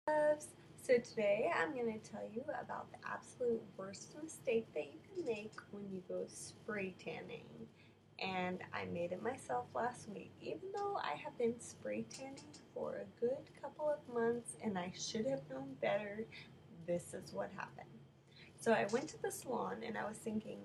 Loves. So today I'm going to tell you about the absolute worst mistake that you can make when you go spray tanning. And I made it myself last week, even though I have been spray tanning for a good couple of months and I should have known better. This is what happened. So I went to the salon and I was thinking,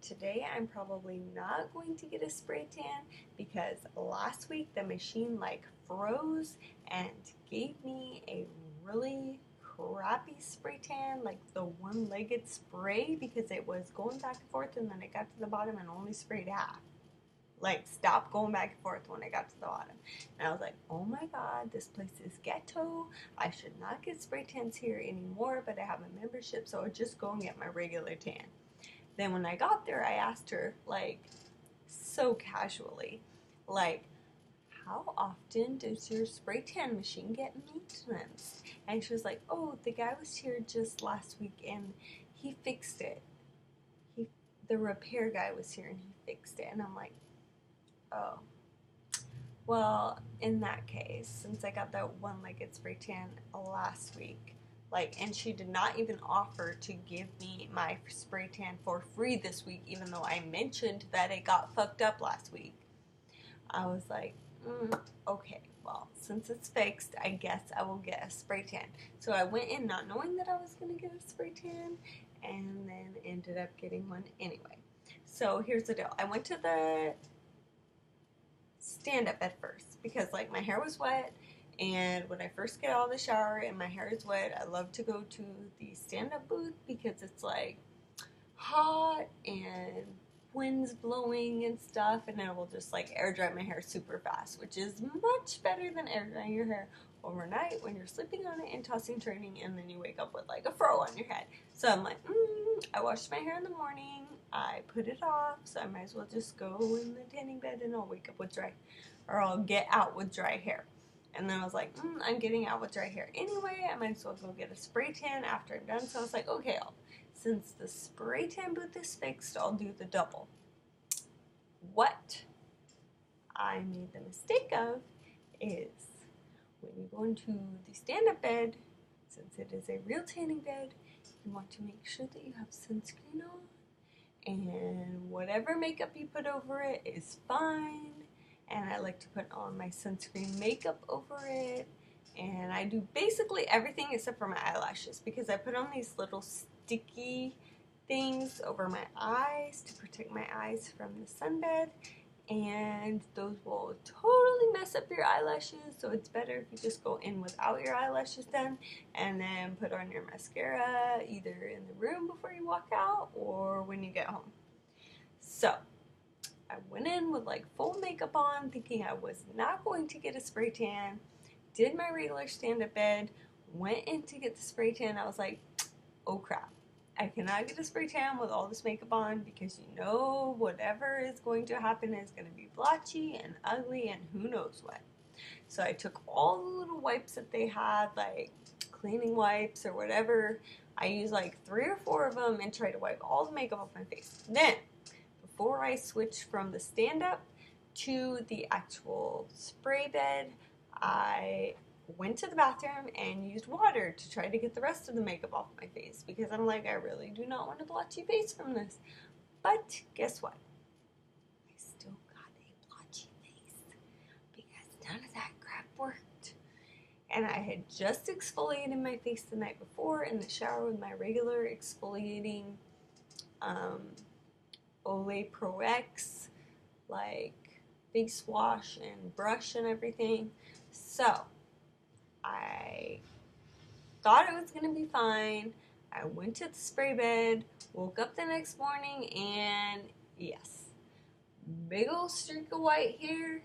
today I'm probably not going to get a spray tan because last week the machine froze and gave me a really crappy spray tan, like the one-legged spray, because it was going back and forth and then it got to the bottom and only sprayed half. Like, stopped going back and forth when I got to the bottom. And I was like, oh my god, this place is ghetto. I should not get spray tans here anymore, but I have a membership, so I'll just go and get my regular tan. Then when I got there, I asked her, so casually, how often does your spray tan machine get maintenance? And she was like, oh, the guy was here just last week and he fixed it. The repair guy was here and he fixed it. And I'm like, oh. Well, in that case, since I got that one-legged spray tan last week, and she did not even offer to give me my spray tan for free this week, even though I mentioned that it got fucked up last week. I was like, okay, well, since it's fixed, I guess I will get a spray tan. So I went in not knowing that I was going to get a spray tan, and then ended up getting one anyway. So here's the deal. I went to the stand-up at first because my hair was wet, and when I first get out of the shower and my hair is wet, I love to go to the stand-up booth because it's hot and winds blowing and stuff, and it will just air dry my hair super fast, which is much better than air drying your hair overnight when you're sleeping on it and tossing turning, and then you wake up with a fro on your head. So I'm like, I washed my hair in the morning, I put it off, so I might as well just go in the tanning bed and I'll wake up with dry, or I'll get out with dry hair. And then I was like, I'm getting out with dry hair anyway, I might as well go get a spray tan after I'm done. So I was like, okay, since the spray tan booth is fixed, I'll do the double. What I made the mistake of is when you go into the stand-up bed, since it is a real tanning bed, you want to make sure that you have sunscreen on, and whatever makeup you put over it is fine. And I like to put on my sunscreen makeup over it, and I do basically everything except for my eyelashes, because I put on these little sticky things over my eyes to protect my eyes from the sunbed, and those will totally mess up your eyelashes, so it's better if you just go in without your eyelashes done and then put on your mascara either in the room before you walk out or when you get home. So I went in with full makeup on, thinking I was not going to get a spray tan, did my regular stand-up bed, went in to get the spray tan. I was like, oh crap, I cannot get a spray tan with all this makeup on, because whatever is going to happen is going to be blotchy and ugly and who knows what. So I took all the little wipes that they had, cleaning wipes or whatever. I used 3 or 4 of them and tried to wipe all the makeup off my face. Then, before I switched from the stand-up to the actual spray bed, I went to the bathroom and used water to try to get the rest of the makeup off my face, because I'm like, I really do not want a blotchy face from this. But guess what? I still got a blotchy face because none of that crap worked. And I had just exfoliated my face the night before in the shower with my regular exfoliating Olay Pro X face wash and brush and everything. So I thought it was going to be fine. I went to the spray bed, woke up the next morning, and yes, big old streak of white here,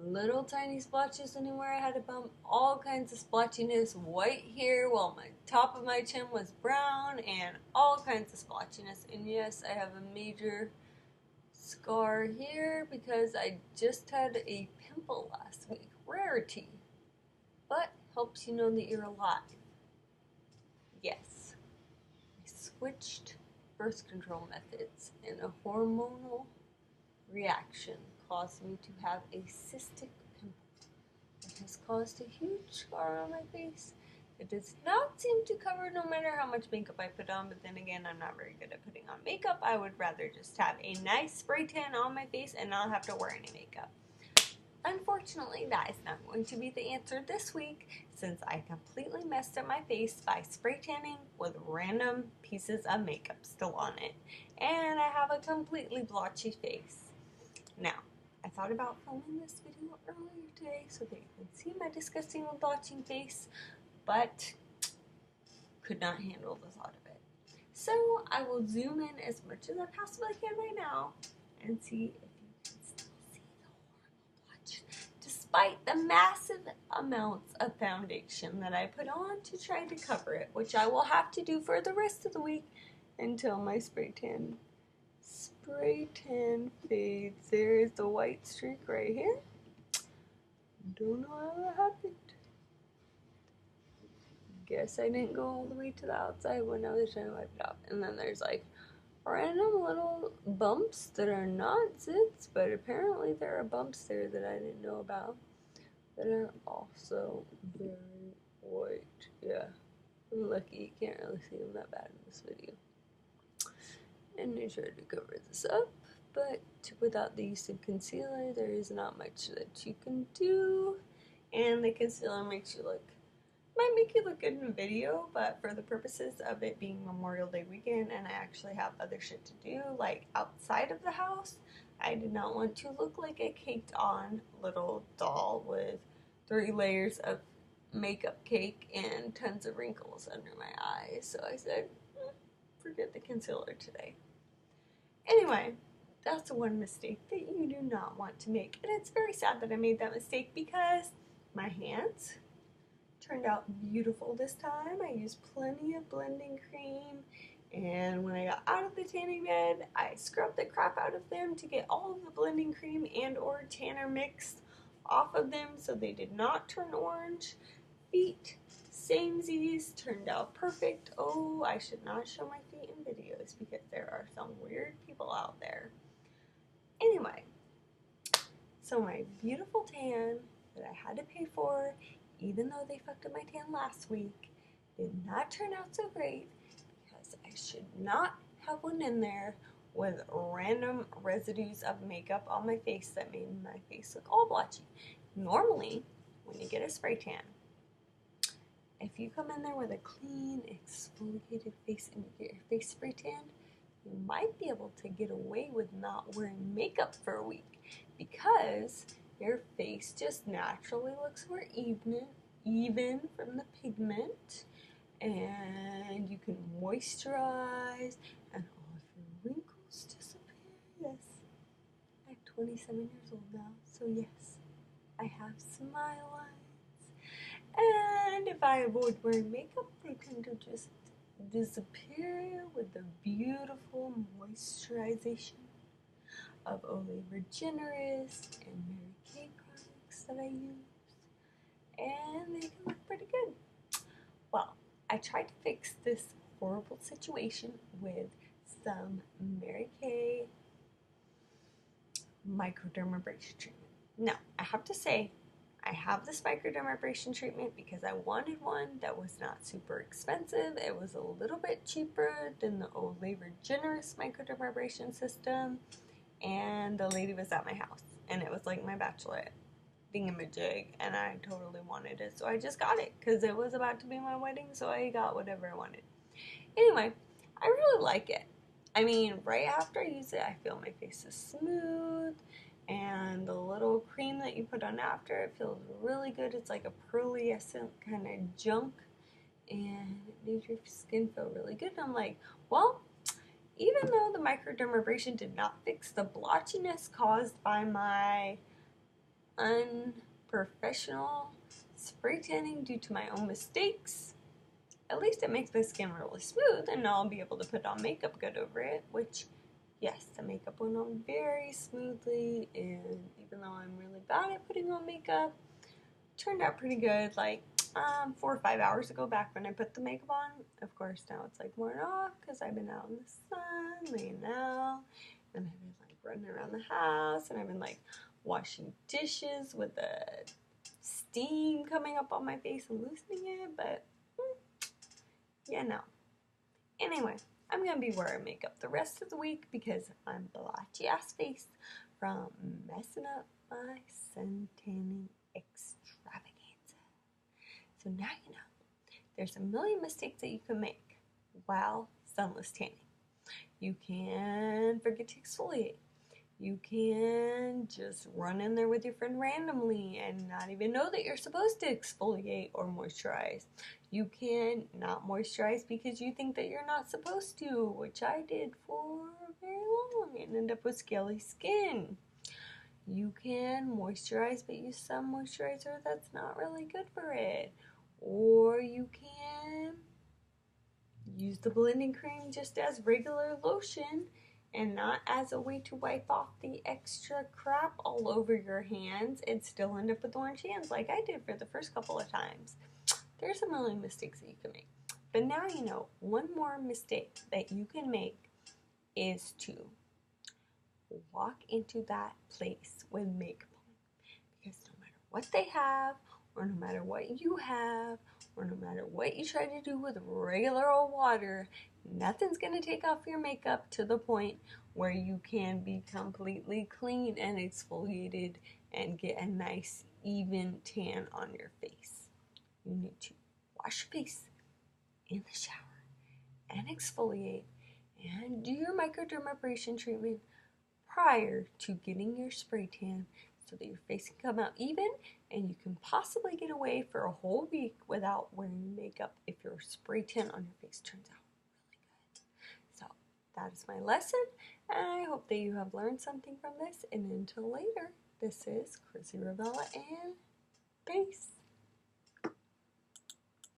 little tiny splotches anywhere I had a bump, all kinds of splotchiness, white here while my top of my chin was brown, and all kinds of splotchiness. And yes, I have a major scar here because I just had a pimple last week. Rarity, but helps you know that you're alive. Yes, I switched birth control methods, and a hormonal reaction caused me to have a cystic pimple that has caused a huge scar on my face. It does not seem to cover no matter how much makeup I put on, but then again, I'm not very good at putting on makeup. I would rather just have a nice spray tan on my face and not have to wear any makeup. Unfortunately, that is not going to be the answer this week, since I completely messed up my face by spray tanning with random pieces of makeup still on it, and I have a completely blotchy face. Now, I thought about filming this video earlier today so that you can see my disgusting blotching face, but could not handle the thought of it. So I will zoom in as much as I possibly can right now and see if you can still see the horrible blotch, despite the massive amounts of foundation that I put on to try to cover it, which I will have to do for the rest of the week until my spray tan fades. There is the white streak right here. Don't know how that happened. Guess I didn't go all the way to the outside when I was trying to wipe it off. And then there's like random little bumps that are not zits, but apparently there are bumps there that I didn't know about that are also very white. Yeah, I'm lucky you can't really see them that bad in this video. And I tried to cover this up, but without the use of concealer, there is not much that you can do. And the concealer might make you look good in a video, but for the purposes of it being Memorial Day weekend and I actually have other shit to do, like outside of the house, I did not want to look like a caked on little doll with 3 layers of makeup cake and tons of wrinkles under my eyes. So I said, forget the concealer today. Anyway, that's one mistake that you do not want to make. And it's very sad that I made that mistake because my hands turned out beautiful this time. I used plenty of blending cream, and when I got out of the tanning bed, I scrubbed the crap out of them to get all of the blending cream and or tanner mix off of them so they did not turn orange. Feet, samesies, turned out perfect. Oh, I should not show my feet in videos because there are some weird people out there. Anyway, so my beautiful tan that I had to pay for, even though they fucked up my tan last week, did not turn out so great because I should not have one in there with random residues of makeup on my face that made my face look all blotchy. Normally, when you get a spray tan, if you come in there with a clean, exfoliated face and you get your face spray tanned, you might be able to get away with not wearing makeup for a week because your face just naturally looks more even from the pigment, and you can moisturize, and all of your wrinkles disappear. Yes, I'm 27 years old now, so yes, I have smile lines. And if I avoid wearing makeup, they tend to just disappear with the beautiful moisturization of Olay Regenerist and Mary Kay products that I use, and they can look pretty good. Well, I tried to fix this horrible situation with some Mary Kay microdermabrasion treatment. Now, I have to say, I have this microdermabrasion treatment because I wanted one that was not super expensive. It was a little bit cheaper than the Olay Regenerist microdermabrasion system, and the lady was at my house, and it was like my bachelorette thingamajig, and I totally wanted it, so I just got it because it was about to be my wedding, so I got whatever I wanted. Anyway, I really like it. I mean, right after I use it, I feel my face is smooth, and the little cream that you put on after, it feels really good. It's like a pearlescent kind of junk, and it makes your skin feel really good. And I'm like, well, even though the microdermabrasion did not fix the blotchiness caused by my unprofessional spray tanning due to my own mistakes, at least it makes my skin really smooth, and now I'll be able to put on makeup good over it, which, yes, the makeup went on very smoothly, and even though I'm really bad at putting on makeup, it turned out pretty good. Like 4 or 5 hours ago, back when I put the makeup on, of course now it's like worn off because I've been out in the sun, laying out, and I've been like running around the house, and I've been like washing dishes with a steam coming up on my face and loosening it, but you know. Anyway, I'm going to be wearing makeup the rest of the week because I'm blotchy ass face from messing up my sun tanning extravaganza. So now you know. There's a million mistakes that you can make while sunless tanning. You can forget to exfoliate. You can just run in there with your friend randomly and not even know that you're supposed to exfoliate or moisturize. You can not moisturize because you think that you're not supposed to, which I did for very long and end up with scaly skin. You can moisturize but use some moisturizer that's not really good for it. Or you can use the blending cream just as regular lotion and not as a way to wipe off the extra crap all over your hands and still end up with orange hands like I did for the first couple of times. There's a million mistakes that you can make. But now you know, one more mistake that you can make is to walk into that place with makeup on. Because no matter what they have, or no matter what you have, or no matter what you try to do with regular old water, nothing's going to take off your makeup to the point where you can be completely clean and exfoliated and get a nice even tan on your face. You need to wash your face in the shower and exfoliate and do your microdermabrasion treatment prior to getting your spray tan so that your face can come out even and you can possibly get away for a whole week without wearing makeup if your spray tan on your face turns out really good. So that is my lesson, and I hope that you have learned something from this. And until later, this is Chrissy Ravella, and peace.